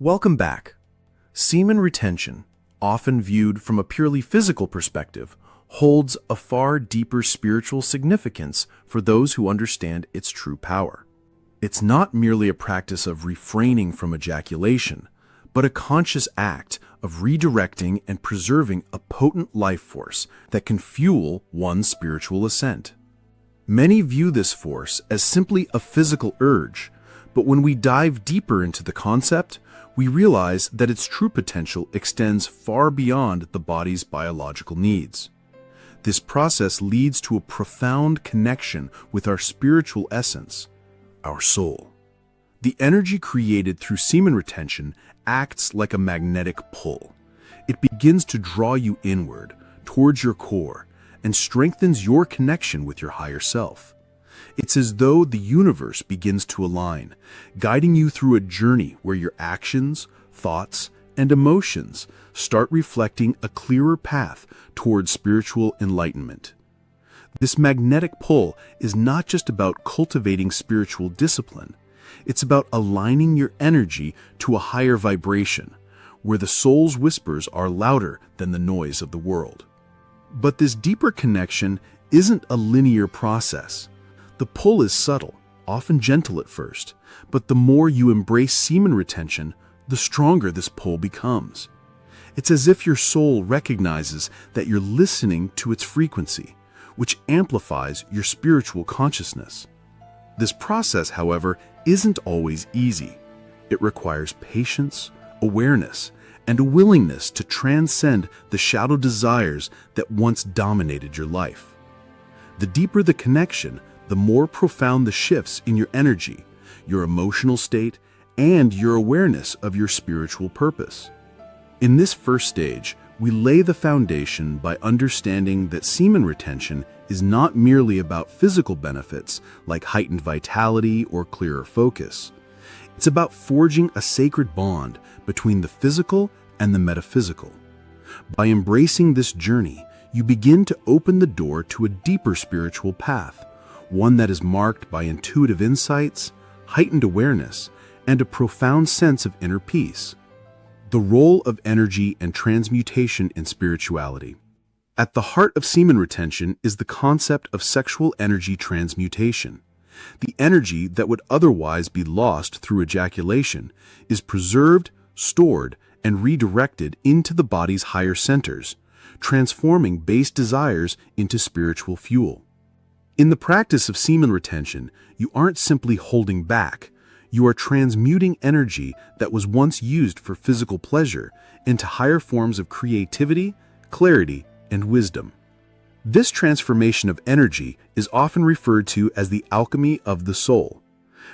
Welcome back. Semen retention, often viewed from a purely physical perspective, holds a far deeper spiritual significance for those who understand its true power. It's not merely a practice of refraining from ejaculation, but a conscious act of redirecting and preserving a potent life force that can fuel one's spiritual ascent. Many view this force as simply a physical urge, but when we dive deeper into the concept, we realize that its true potential extends far beyond the body's biological needs. This process leads to a profound connection with our spiritual essence, our soul. The energy created through semen retention acts like a magnetic pull. It begins to draw you inward, towards your core, and strengthens your connection with your higher self. It's as though the universe begins to align, guiding you through a journey where your actions, thoughts, and emotions start reflecting a clearer path towards spiritual enlightenment. This magnetic pull is not just about cultivating spiritual discipline. It's about aligning your energy to a higher vibration, where the soul's whispers are louder than the noise of the world. But this deeper connection isn't a linear process. The pull is subtle, often gentle at first, but the more you embrace semen retention, the stronger this pull becomes. It's as if your soul recognizes that you're listening to its frequency, which amplifies your spiritual consciousness. This process, however, isn't always easy. It requires patience, awareness, and a willingness to transcend the shadow desires that once dominated your life. The deeper the connection, the more profound the shifts in your energy, your emotional state, and your awareness of your spiritual purpose. In this first stage, we lay the foundation by understanding that semen retention is not merely about physical benefits like heightened vitality or clearer focus. It's about forging a sacred bond between the physical and the metaphysical. By embracing this journey, you begin to open the door to a deeper spiritual path, one that is marked by intuitive insights, heightened awareness, and a profound sense of inner peace. The role of energy and transmutation in spirituality. At the heart of semen retention is the concept of sexual energy transmutation. The energy that would otherwise be lost through ejaculation is preserved, stored, and redirected into the body's higher centers, transforming base desires into spiritual fuel. In the practice of semen retention, you aren't simply holding back. You are transmuting energy that was once used for physical pleasure into higher forms of creativity, clarity, and wisdom. This transformation of energy is often referred to as the alchemy of the soul.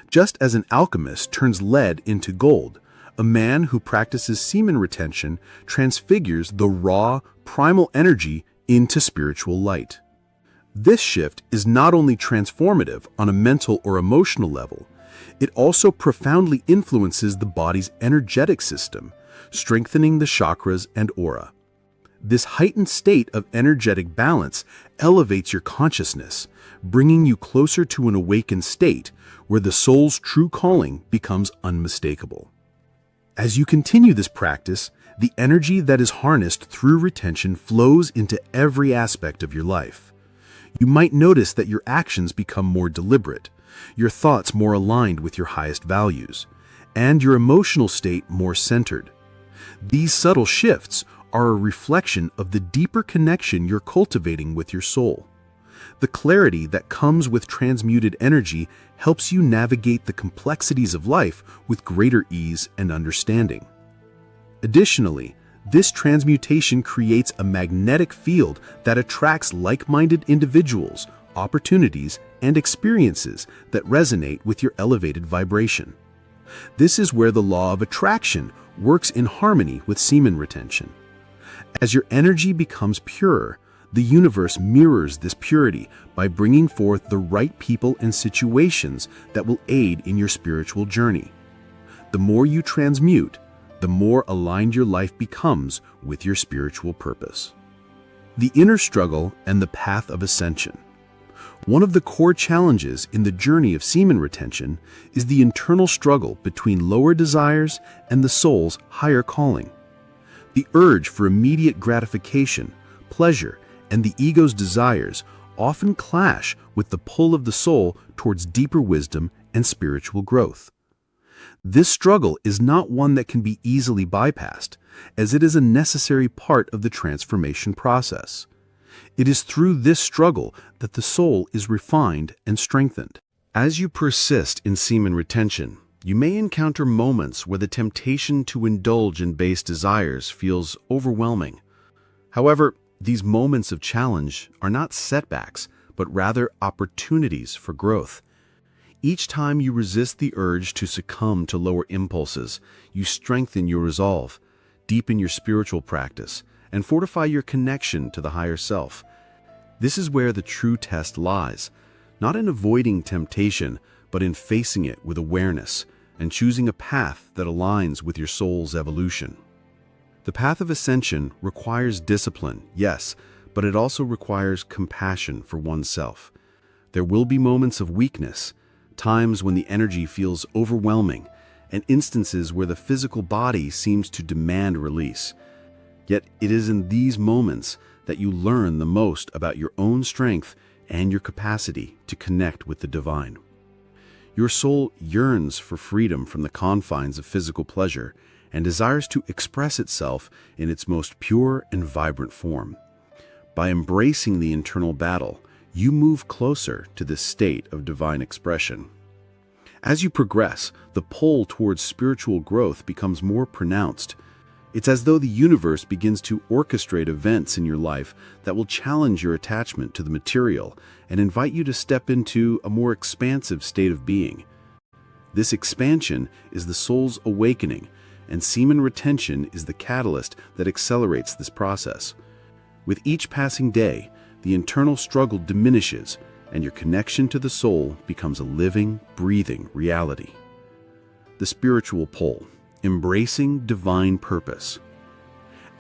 Just as an alchemist turns lead into gold, a man who practices semen retention transfigures the raw, primal energy into spiritual light. This shift is not only transformative on a mental or emotional level, it also profoundly influences the body's energetic system, strengthening the chakras and aura. This heightened state of energetic balance elevates your consciousness, bringing you closer to an awakened state where the soul's true calling becomes unmistakable. As you continue this practice, the energy that is harnessed through retention flows into every aspect of your life. You might notice that your actions become more deliberate, your thoughts more aligned with your highest values, and your emotional state more centered. These subtle shifts are a reflection of the deeper connection you're cultivating with your soul. The clarity that comes with transmuted energy helps you navigate the complexities of life with greater ease and understanding. Additionally, this transmutation creates a magnetic field that attracts like-minded individuals, opportunities, and experiences that resonate with your elevated vibration. This is where the law of attraction works in harmony with semen retention. As your energy becomes purer, the universe mirrors this purity by bringing forth the right people and situations that will aid in your spiritual journey. The more you transmute, the more aligned your life becomes with your spiritual purpose. The inner struggle and the path of ascension. One of the core challenges in the journey of semen retention is the internal struggle between lower desires and the soul's higher calling. The urge for immediate gratification, pleasure, and the ego's desires often clash with the pull of the soul towards deeper wisdom and spiritual growth. This struggle is not one that can be easily bypassed, as it is a necessary part of the transformation process. It is through this struggle that the soul is refined and strengthened. As you persist in semen retention, you may encounter moments where the temptation to indulge in base desires feels overwhelming. However, these moments of challenge are not setbacks, but rather opportunities for growth. Each time you resist the urge to succumb to lower impulses, you strengthen your resolve, deepen your spiritual practice, and fortify your connection to the higher self. This is where the true test lies, not in avoiding temptation, but in facing it with awareness and choosing a path that aligns with your soul's evolution. The path of ascension requires discipline, yes, but it also requires compassion for oneself. There will be moments of weakness, times when the energy feels overwhelming, and instances where the physical body seems to demand release. Yet it is in these moments that you learn the most about your own strength and your capacity to connect with the divine. Your soul yearns for freedom from the confines of physical pleasure and desires to express itself in its most pure and vibrant form. By embracing the internal battle, you move closer to this state of divine expression. As you progress, the pull towards spiritual growth becomes more pronounced. It's as though the universe begins to orchestrate events in your life that will challenge your attachment to the material and invite you to step into a more expansive state of being. This expansion is the soul's awakening, and semen retention is the catalyst that accelerates this process. With each passing day, the internal struggle diminishes, and your connection to the soul becomes a living, breathing reality. The spiritual pull. Embracing divine purpose.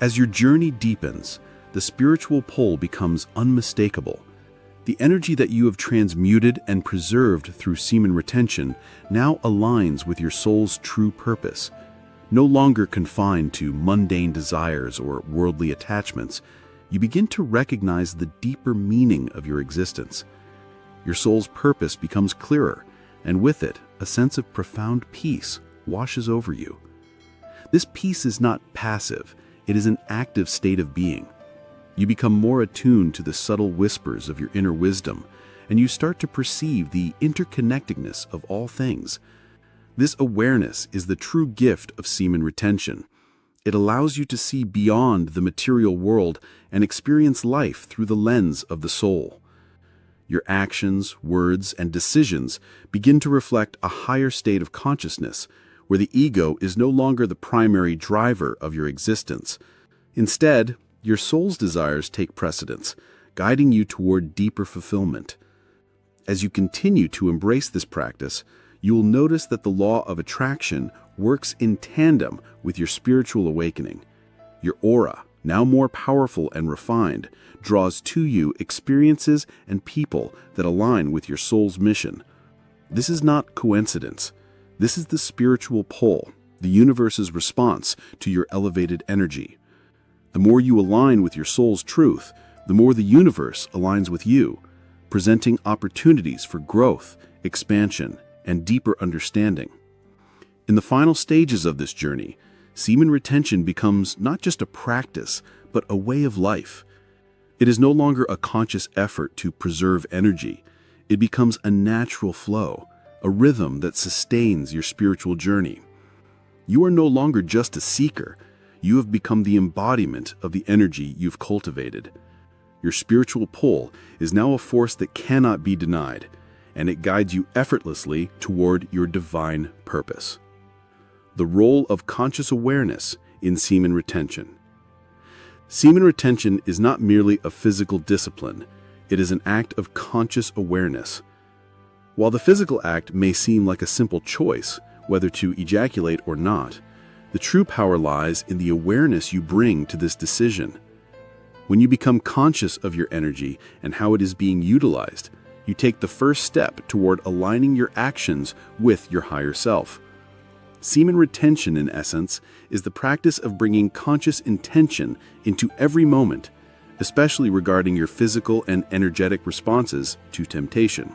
As your journey deepens, the spiritual pull becomes unmistakable. The energy that you have transmuted and preserved through semen retention now aligns with your soul's true purpose. No longer confined to mundane desires or worldly attachments, you begin to recognize the deeper meaning of your existence. Your soul's purpose becomes clearer, and with it, a sense of profound peace washes over you. This peace is not passive, it is an active state of being. You become more attuned to the subtle whispers of your inner wisdom, and you start to perceive the interconnectedness of all things. This awareness is the true gift of semen retention. It allows you to see beyond the material world and experience life through the lens of the soul. Your actions, words, and decisions begin to reflect a higher state of consciousness, where the ego is no longer the primary driver of your existence. Instead, your soul's desires take precedence, guiding you toward deeper fulfillment. As you continue to embrace this practice, you will notice that the law of attraction works in tandem with your spiritual awakening. Your aura, now more powerful and refined, draws to you experiences and people that align with your soul's mission. This is not coincidence. This is the spiritual pull, the universe's response to your elevated energy. The more you align with your soul's truth, the more the universe aligns with you, presenting opportunities for growth, expansion, and deeper understanding. In the final stages of this journey, semen retention becomes not just a practice, but a way of life. It is no longer a conscious effort to preserve energy. It becomes a natural flow, a rhythm that sustains your spiritual journey. You are no longer just a seeker. You have become the embodiment of the energy you've cultivated. Your spiritual pull is now a force that cannot be denied, and it guides you effortlessly toward your divine purpose. The role of conscious awareness in semen retention. Semen retention is not merely a physical discipline. It is an act of conscious awareness. While the physical act may seem like a simple choice, whether to ejaculate or not, the true power lies in the awareness you bring to this decision. When you become conscious of your energy and how it is being utilized, You take the first step toward aligning your actions with your higher self. Semen retention, in essence, is the practice of bringing conscious intention into every moment, especially regarding your physical and energetic responses to temptation.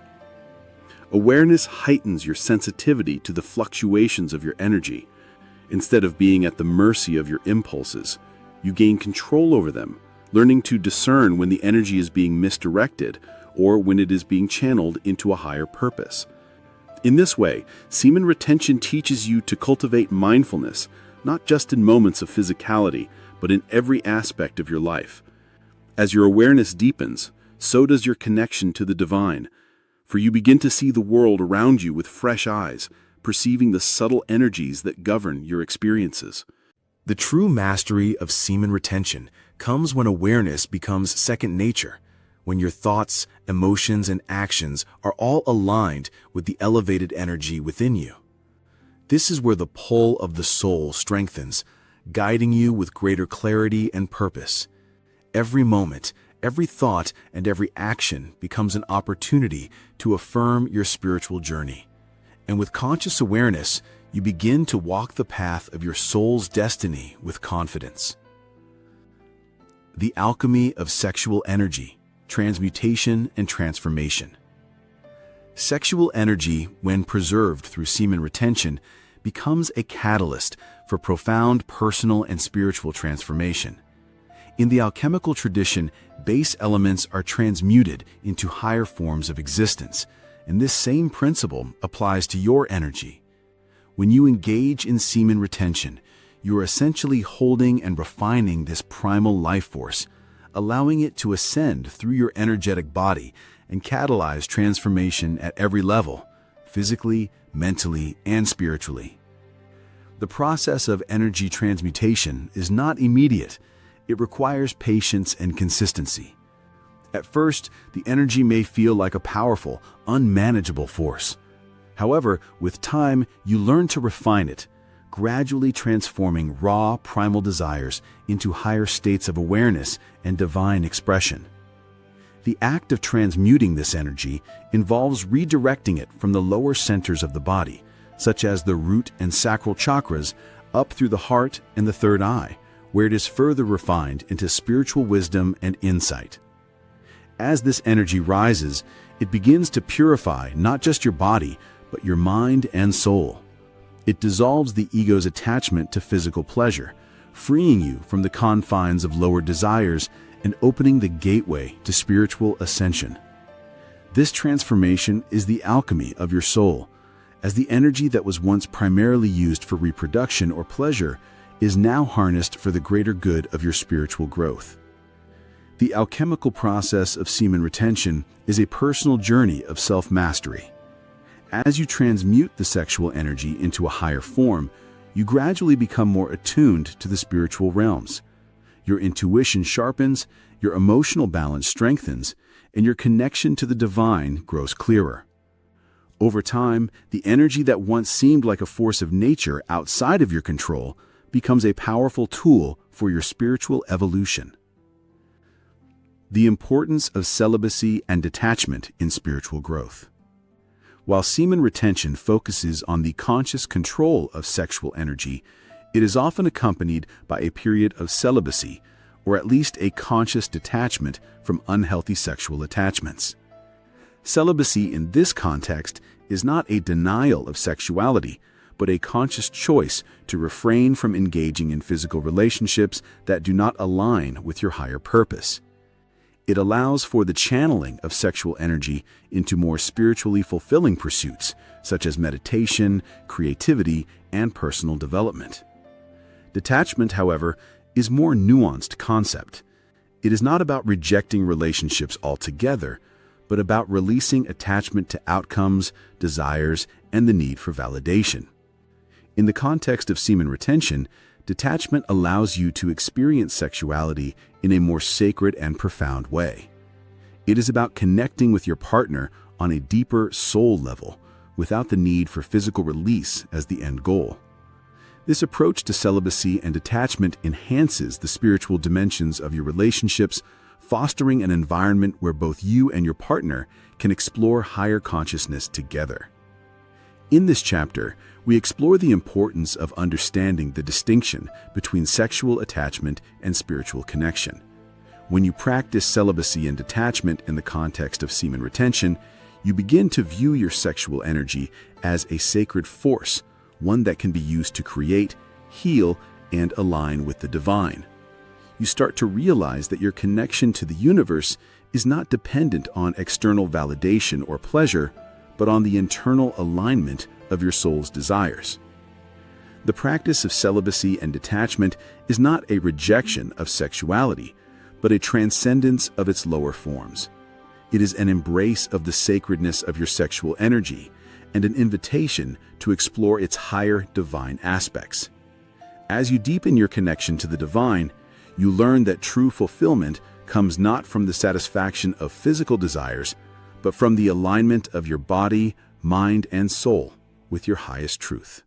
Awareness heightens your sensitivity to the fluctuations of your energy. Instead of being at the mercy of your impulses, you gain control over them, learning to discern when the energy is being misdirected or when it is being channeled into a higher purpose. In this way, semen retention teaches you to cultivate mindfulness, not just in moments of physicality, but in every aspect of your life. As your awareness deepens, so does your connection to the divine, for you begin to see the world around you with fresh eyes, perceiving the subtle energies that govern your experiences. The true mastery of semen retention comes when awareness becomes second nature, when your thoughts, emotions, and actions are all aligned with the elevated energy within you. This is where the pull of the soul strengthens, guiding you with greater clarity and purpose. Every moment, every thought, and every action becomes an opportunity to affirm your spiritual journey. And with conscious awareness, you begin to walk the path of your soul's destiny with confidence. The alchemy of sexual energy, transmutation and transformation. Sexual energy, when preserved through semen retention, becomes a catalyst for profound personal and spiritual transformation. In the alchemical tradition, base elements are transmuted into higher forms of existence, and this same principle applies to your energy. When you engage in semen retention, you are essentially holding and refining this primal life force, allowing it to ascend through your energetic body and catalyze transformation at every level, physically, mentally, and spiritually. The process of energy transmutation is not immediate. It requires patience and consistency. At first, the energy may feel like a powerful, unmanageable force. However, with time, you learn to refine it, gradually transforming raw, primal desires into higher states of awareness and divine expression. The act of transmuting this energy involves redirecting it from the lower centers of the body, such as the root and sacral chakras, up through the heart and the third eye, where it is further refined into spiritual wisdom and insight. As this energy rises, it begins to purify not just your body, but your mind and soul. It dissolves the ego's attachment to physical pleasure, freeing you from the confines of lower desires and opening the gateway to spiritual ascension. This transformation is the alchemy of your soul, as the energy that was once primarily used for reproduction or pleasure is now harnessed for the greater good of your spiritual growth. The alchemical process of semen retention is a personal journey of self-mastery. As you transmute the sexual energy into a higher form, you gradually become more attuned to the spiritual realms. Your intuition sharpens, your emotional balance strengthens, and your connection to the divine grows clearer. Over time, the energy that once seemed like a force of nature outside of your control becomes a powerful tool for your spiritual evolution. The importance of celibacy and detachment in spiritual growth. While semen retention focuses on the conscious control of sexual energy, it is often accompanied by a period of celibacy, or at least a conscious detachment from unhealthy sexual attachments. Celibacy in this context is not a denial of sexuality, but a conscious choice to refrain from engaging in physical relationships that do not align with your higher purpose. It allows for the channeling of sexual energy into more spiritually fulfilling pursuits, such as meditation, creativity, and personal development. Detachment, however, is a more nuanced concept. It is not about rejecting relationships altogether, but about releasing attachment to outcomes, desires, and the need for validation. In the context of semen retention, detachment allows you to experience sexuality in a more sacred and profound way. It is about connecting with your partner on a deeper soul level, without the need for physical release as the end goal. This approach to celibacy and detachment enhances the spiritual dimensions of your relationships, fostering an environment where both you and your partner can explore higher consciousness together. In this chapter, we explore the importance of understanding the distinction between sexual attachment and spiritual connection. When you practice celibacy and detachment in the context of semen retention, you begin to view your sexual energy as a sacred force, one that can be used to create, heal, and align with the divine. You start to realize that your connection to the universe is not dependent on external validation or pleasure, but on the internal alignment of your soul's desires. The practice of celibacy and detachment is not a rejection of sexuality, but a transcendence of its lower forms. It is an embrace of the sacredness of your sexual energy and an invitation to explore its higher divine aspects. As you deepen your connection to the divine, you learn that true fulfillment comes not from the satisfaction of physical desires, but from the alignment of your body, mind, and soul with your highest truth.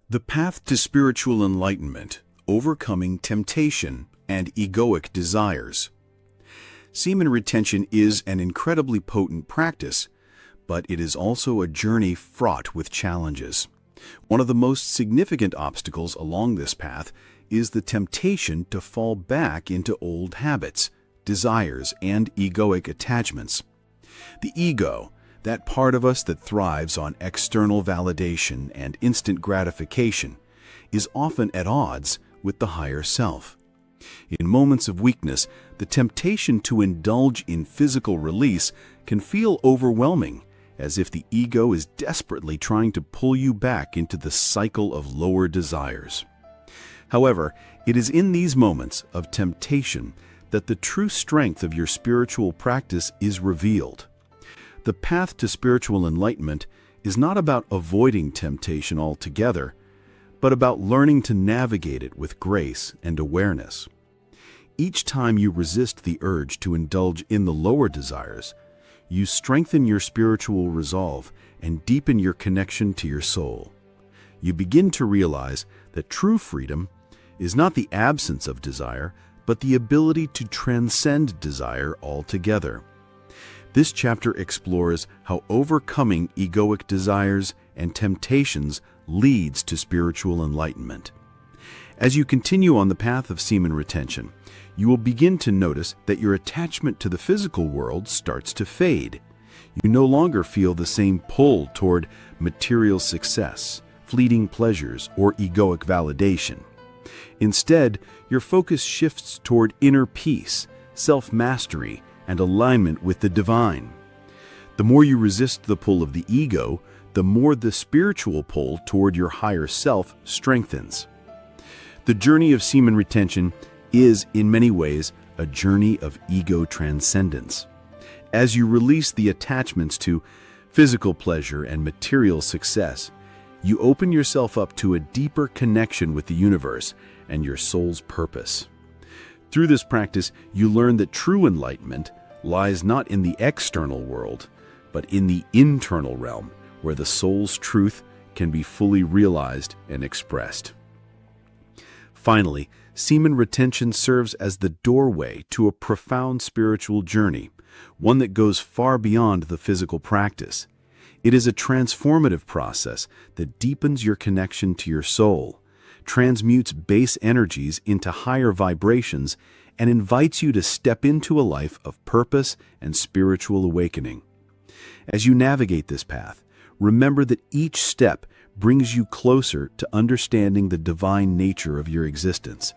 The path to spiritual enlightenment, overcoming temptation and egoic desires. Semen retention is an incredibly potent practice, but it is also a journey fraught with challenges. One of the most significant obstacles along this path is the temptation to fall back into old habits, desires, and egoic attachments. The ego, that part of us that thrives on external validation and instant gratification, is often at odds with the higher self. In moments of weakness, the temptation to indulge in physical release can feel overwhelming, as if the ego is desperately trying to pull you back into the cycle of lower desires. However, it is in these moments of temptation that the true strength of your spiritual practice is revealed. The path to spiritual enlightenment is not about avoiding temptation altogether, but about learning to navigate it with grace and awareness. Each time you resist the urge to indulge in the lower desires, you strengthen your spiritual resolve and deepen your connection to your soul. You begin to realize that true freedom is not the absence of desire, but the ability to transcend desire altogether. This chapter explores how overcoming egoic desires and temptations leads to spiritual enlightenment. As you continue on the path of semen retention, you will begin to notice that your attachment to the physical world starts to fade. You no longer feel the same pull toward material success, fleeting pleasures, or egoic validation. Instead, your focus shifts toward inner peace, self-mastery, and alignment with the divine. The more you resist the pull of the ego, the more the spiritual pull toward your higher self strengthens. The journey of semen retention is, in many ways, a journey of ego transcendence. As you release the attachments to physical pleasure and material success, you open yourself up to a deeper connection with the universe and your soul's purpose. Through this practice, you learn that true enlightenment lies not in the external world, but in the internal realm, where the soul's truth can be fully realized and expressed. Finally, semen retention serves as the doorway to a profound spiritual journey, one that goes far beyond the physical practice. It is a transformative process that deepens your connection to your soul, transmutes base energies into higher vibrations, and invites you to step into a life of purpose and spiritual awakening. As you navigate this path, remember that each step brings you closer to understanding the divine nature of your existence.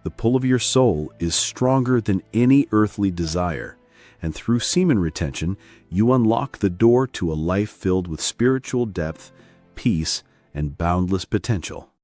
The pull of your soul is stronger than any earthly desire, and through semen retention, you unlock the door to a life filled with spiritual depth, peace, and boundless potential.